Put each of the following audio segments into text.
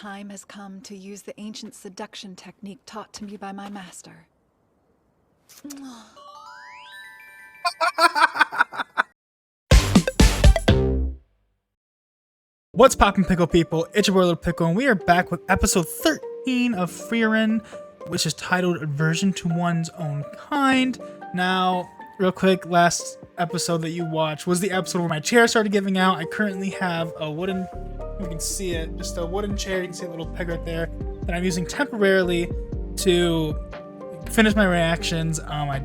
Time has come to use the ancient seduction technique taught to me by my master. What's poppin', Pickle people? It's your boy Little Pickle, and we are back with episode 13 of FRIEREN'S, which is titled Aversion to One's Own Kind. Now, real quick, last episode that you watched was the episode where my chair started giving out. I currently have a wooden, you can see it, just a wooden chair. You can see a little peg right there that I'm using temporarily to finish my reactions. I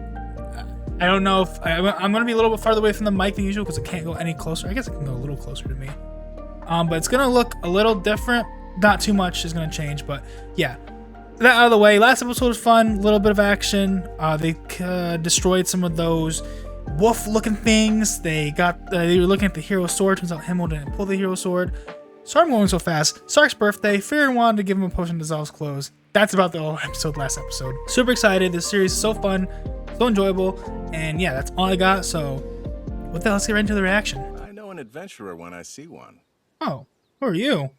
don't know if I'm going to be a little bit farther away from the mic than usual because I can't go any closer. I guess I can go a little closer to me. But it's going to look a little different. Not too much is going to change, but yeah. That out of the way. Last episode was fun. A little bit of action. They destroyed some of those wolf-looking things. They were looking at the hero sword. Turns out Himmel didn't pull the hero sword. Sorry I'm going so fast. Sark's birthday. Frieren wanted to give him a potion that dissolves clothes. That's about the whole episode, last episode. Super excited. This series is so fun, so enjoyable, and yeah, that's all I got. So, with that, let's get right into the reaction. I know an adventurer when I see one. Oh, who are you?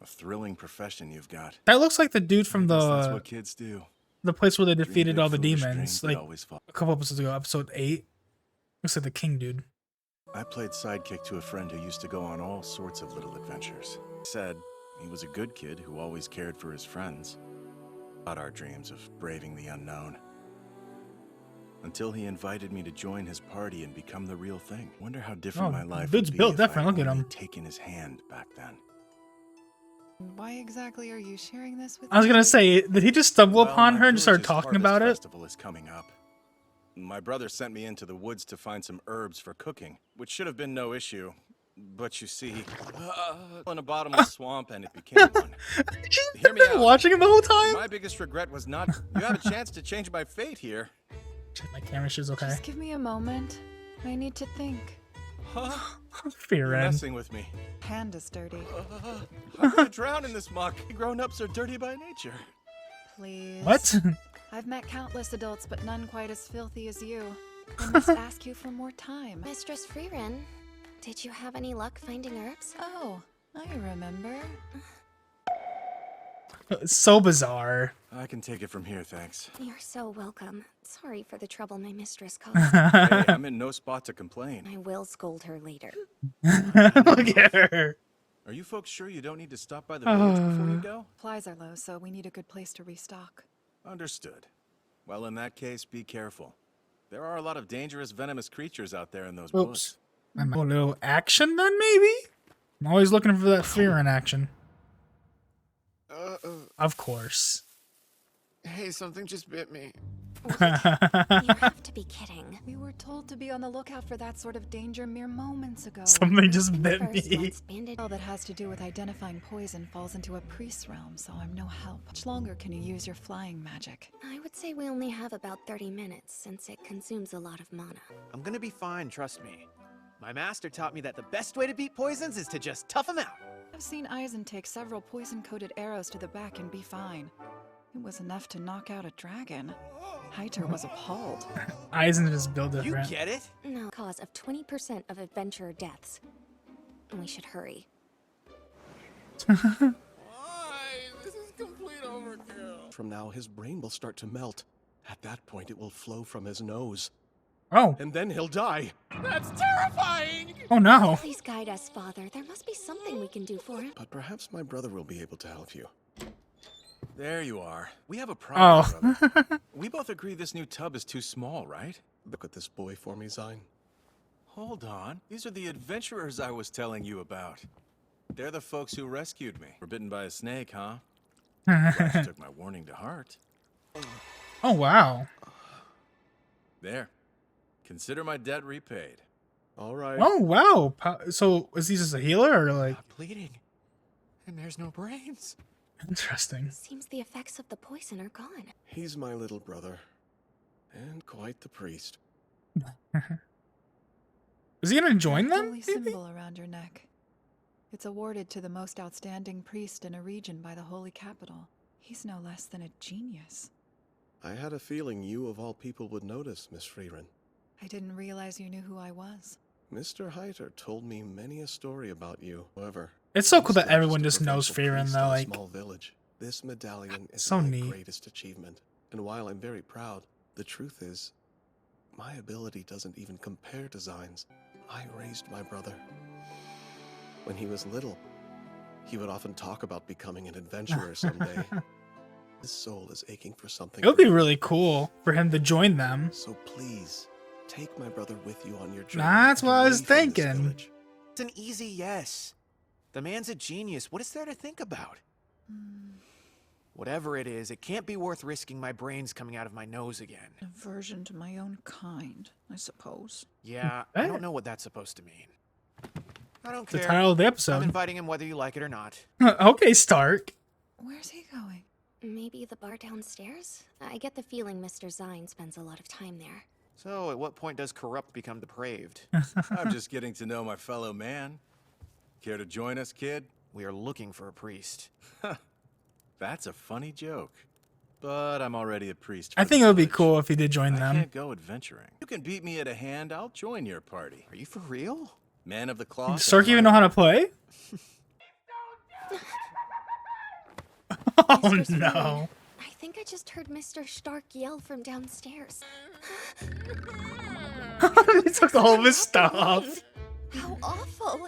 A thrilling profession you've got. That looks like the dude from That's what kids do. the place where they defeated Dream all the big, foolish demons, dreams, like they always fall. a couple episodes ago, episode 8. Looks like the king dude. I played sidekick to a friend who used to go on all sorts of little adventures. He said he was a good kid who always cared for his friends. About our dreams of braving the unknown. Until he invited me to join his party and become the real thing. Wonder how different my life dude's would be built if different. I Look at only him. taken his hand back then. Why exactly are you sharing this with I was me? gonna say, did he just stumble upon my her and just start village's talking harvest about it? Festival is coming up. My brother sent me into the woods to find some herbs for cooking, which should have been no issue. But you see, in a bottomless swamp, and it became one. Hear me out. Watching him the whole time? My biggest regret was not. You have a chance to change my fate here. Check my camera shoes, okay. Just give me a moment. I need to think. Huh? You're Frieren. messing with me. Hand is dirty. I'm gonna drown in this muck. Grown-ups are dirty by nature. Please. What? I've met countless adults, but none quite as filthy as you. I must ask you for more time. Mistress Frieren, did you have any luck finding herbs? Oh, I remember. So bizarre. I can take it from here, thanks. You're so welcome. Sorry for the trouble my mistress caused. Hey, I'm in no spot to complain. I will scold her later. Look at her. Are you folks sure you don't need to stop by the village before you go? Supplies are low, so we need a good place to restock. Understood. Well, in that case, be careful. There are a lot of dangerous, venomous creatures out there in those woods. Oops. A little action then, maybe? I'm always looking for that Frieren action. Of course. Hey, something just bit me. You have to be kidding. We were told to be on the lookout for that sort of danger mere moments ago. Something just bit First, me. once banded. All that has to do with identifying poison falls into a priest's realm, so I'm no help. How much longer can you use your flying magic? I would say we only have about 30 minutes since it consumes a lot of mana. I'm gonna be fine, trust me. My master taught me that the best way to beat poisons is to just tough them out. I've seen Eisen take several poison-coated arrows to the back and be fine. It was enough to knock out a dragon. Heiter was appalled. Eisen just built You different. get it? No, cause of 20% of adventurer deaths. We should hurry. Why? This is complete overkill. From now, his brain will start to melt. At that point, it will flow from his nose. Oh. And then he'll die. That's terrifying! Oh no. Please guide us, Father. There must be something we can do for him. But perhaps my brother will be able to help you. There you are. We have a problem, Oh. brother. We both agree this new tub is too small, right? Look at this boy for me, Zine. Hold on. These are the adventurers I was telling you about. They're the folks who rescued me. Were bitten by a snake, huh? Glad you took my warning to heart. Oh wow. There. Consider my debt repaid. All right. Oh wow. So is he just a healer or like? Not bleeding. And there's no brains. Interesting. Seems the effects of the poison are gone. He's my little brother. And quite the priest. Is he gonna join them? Holy symbol around your neck. It's awarded to the most outstanding priest in a region by the Holy Capital. He's no less than a genius. I had a feeling you of all people would notice, Miss Frieren. I didn't realize you knew who I was. Mr. Heiter told me many a story about you. However, It's so cool that Established everyone a just knows provincial Frieren priest though. in a Like, small village. This medallion is so my neat. greatest achievement. And while I'm very proud, the truth is, my ability doesn't even compare to Dyl's. I raised my brother. When he was little, he would often talk about becoming an adventurer someday. His soul is aching for something. it would be greater. really cool for him to join them. So please, take my brother with you on your journey. That's what I was away from this thinking. village. It's an easy yes. The man's a genius. What is there to think about? Whatever it is, it can't be worth risking my brains coming out of my nose again. Aversion to my own kind, I suppose. Yeah, I don't know what that's supposed to mean. I don't The care. title of the I'm episode. inviting him whether you like it or not. Okay, Stark. Where's he going? Maybe the bar downstairs? I get the feeling Mr. Dyl'n spends a lot of time there. So, at what point does corrupt become depraved? I'm just getting to know my fellow man. Care to join us, kid? We are looking for a priest. That's a funny joke. But I'm already a priest. I for think the it would be village. cool if he did join I them. can't go adventuring. You can beat me at a hand, I'll join your party. Are you for real? Man of the cloth. Does Stark even know how to play? Oh Mr. no. Frieren, I think I just heard Mr. Stark yell from downstairs. He took all of his stuff. How awful! Who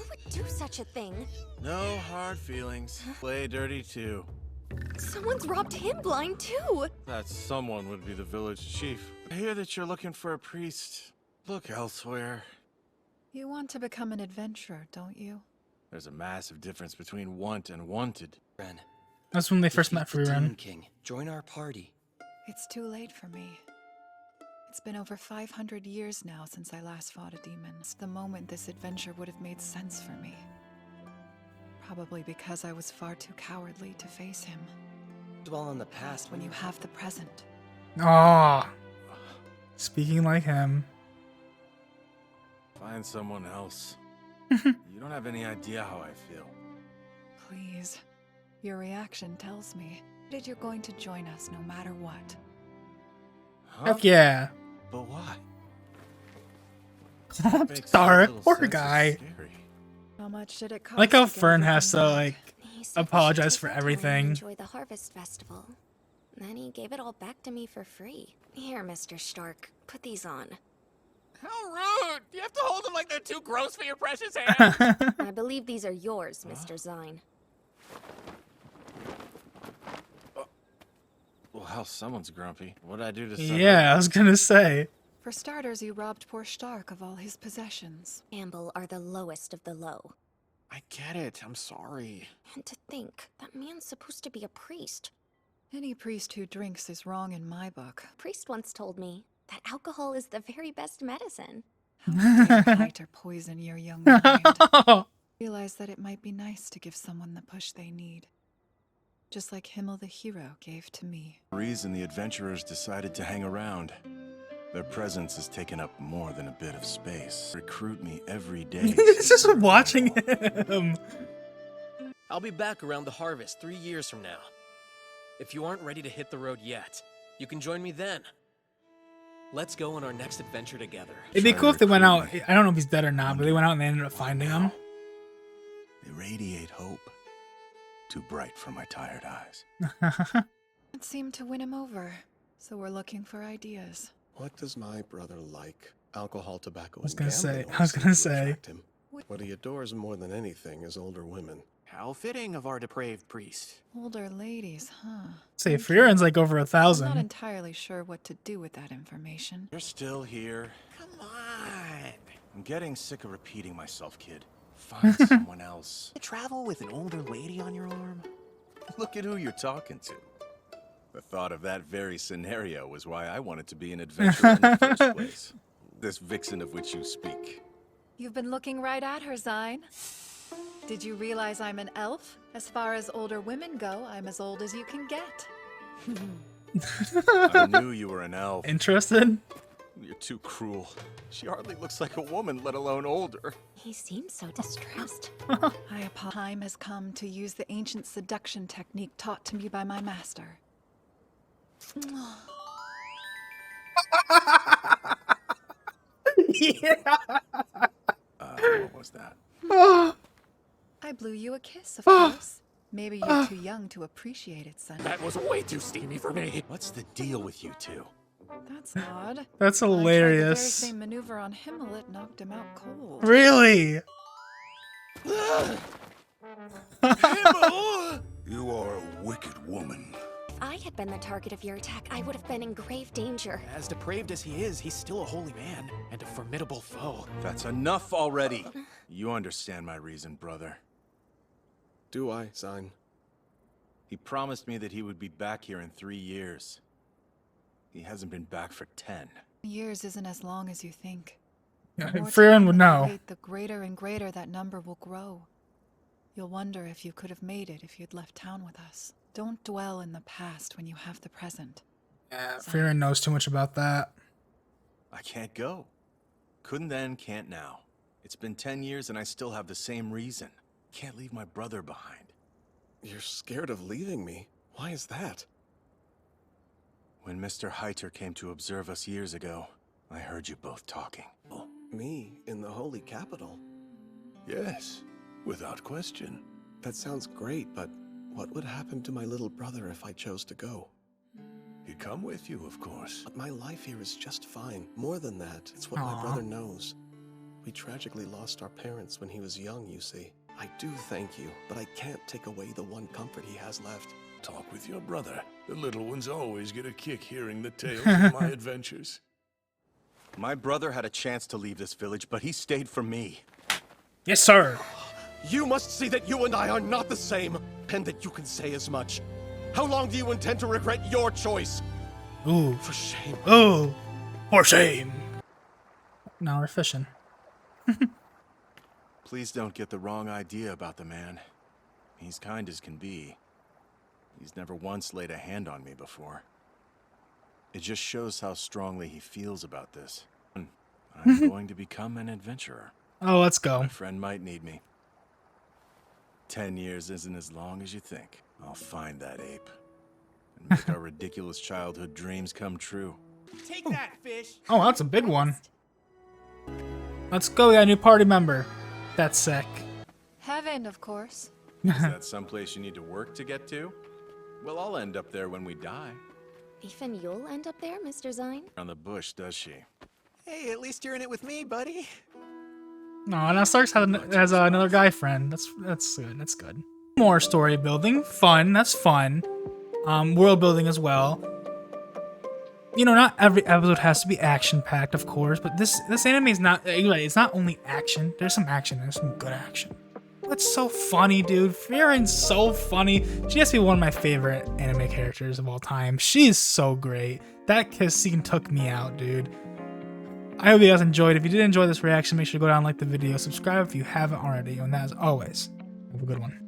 would do such a thing? No hard feelings. Play dirty too. Someone's robbed him blind too! That someone would be the village chief. I hear that you're looking for a priest. Look elsewhere. You want to become an adventurer, don't you? There's a massive difference between want and wanted. Frieren, That's when they first met defeat the Demon Frieren. King. Join our party. It's too late for me. It's been over 500 years now since I last fought a demon. It's the moment this adventure would have made sense for me. Probably because I was far too cowardly to face him. Dwell on the past When you have the present. Ah, speaking like him. Find someone else. You don't have any idea how I feel. Please. Your reaction tells me that you're going to join us no matter what. Huh? Heck yeah. But why? Makes Stark, little poor sense. It's guy. scary. How much did it cost? I like how to get Fern has to everything like back? He said we should apologize take for our time and everything. Enjoy the harvest festival. Then he gave it all back to me for free. Here, Mr. Stark, put these on. How rude! You have to hold them like they're too gross for your precious hands. I believe these are yours, Mr. Dyl'n. Well, hell, someone's grumpy. What'd I do to someone? Yeah, I was gonna say. For starters, you robbed poor Stark of all his possessions. Amble are the lowest of the low. I get it. I'm sorry. And to think, that man's supposed to be a priest. Any priest who drinks is wrong in my book. A priest once told me that alcohol is the very best medicine. How dare Kiter poison your young mind? Realize that it might be nice to give someone the push they need. Just like Himmel the hero gave to me. The reason the adventurers decided to hang around. Their presence has taken up more than a bit of space. Recruit me every day. It's just watching him. I'll be back around the harvest 3 years from now. If you aren't ready to hit the road yet, you can join me then. Let's go on our next adventure together. It'd be Try to cool if they went recruit out. me. I don't know if he's dead or not, but they went out and they ended up finding him. They radiate hope. Too bright for my tired eyes. It seemed to win him over, so we're looking for ideas. What does my brother like? Alcohol, tobacco, was and gonna gambling say- all I was seem gonna to say. attract him. What he adores more than anything is older women. How fitting of our depraved priest. Older ladies, huh? Say Frieren's like over I'm not 1,000. entirely sure what to do with that information. You're still here. Come on. I'm getting sick of repeating myself, kid. Find someone else. To travel with an older lady on your arm? Look at who you're talking to. The thought of that very scenario was why I wanted to be an adventurer in the first place. This vixen of which you speak. You've been looking right at her, Dyl'n. Did you realize I'm an elf? As far as older women go, I'm as old as you can get. I knew you were an elf. Interested? You're too cruel. She hardly looks like a woman, let alone older. He seems so distressed. Time has come to use the ancient seduction technique taught to me by my master. Yeah. What was that? I blew you a kiss, of course. Maybe you're too young to appreciate it, son. That was way too steamy for me. What's the deal with you two? That's odd. That's I tried the very hilarious. same maneuver on him, and it knocked him out cold. Really? You are a wicked woman. If I had been the target of your attack, I would have been in grave danger. As depraved as he is, he's still a holy man and a formidable foe. That's enough already. You understand my reason, brother. Do I, Sign? He promised me that he would be back here in 3 years. He hasn't been back for 10. Years isn't as long as you think. Yeah, The more Frieren time would that you know. wait, the greater and greater that number will grow. You'll wonder if you could have made it if you'd left town with us. Don't dwell in the past when you have the present. Yeah, Frieren knows too much about that. I can't go. Couldn't then, can't now. It's been 10 years and I still have the same reason. Can't leave my brother behind. You're scared of leaving me. Why is that? When Mr. Heiter came to observe us years ago, I heard you both talking. Me in the holy capital? Yes, without question. That sounds great, but what would happen to my little brother if I chose to go? He'd come with you, of course. But my life here is just fine. More than that, it's what my brother knows. We tragically lost our parents when he was young, you see. I do thank you, but I can't take away the one comfort he has left. Talk with your brother. The little ones always get a kick hearing the tales of my adventures. My brother had a chance to leave this village, but he stayed for me. Yes, sir. You must see that you and I are not the same, and that you can say as much. How long do you intend to regret your choice? Ooh. For shame. Ooh. For shame. Now we're fishing. Please don't get the wrong idea about the man. He's kind as can be. He's never once laid a hand on me before. It just shows how strongly he feels about this. I'm going to become an adventurer. Oh, let's go. My friend might need me. 10 years isn't as long as you think. I'll find that ape and make our ridiculous childhood dreams come true. Take that, fish! Oh, that's a big one. Let's go. We got a new party member. That's sick. Heaven, of course. Is that someplace you need to work to get to? Well, I'll end up there when we die. Even you'll end up there, Mr. Zine? On the bush, does she? Hey, at least you're in it with me, buddy. No, now Starks has another guy friend. That's good. That's good. More story building, fun. That's fun. World building as well. You know, not every episode has to be action packed, of course, but this anime is not. It's not only action. There's some action. There's some good action. That's so funny, dude. Frieren's so funny. She has to be one of my favorite anime characters of all time. She is so great. That kiss scene took me out, dude. I hope you guys enjoyed. If you did enjoy this reaction, make sure to go down and like the video. Subscribe if you haven't already. And as always, have a good one.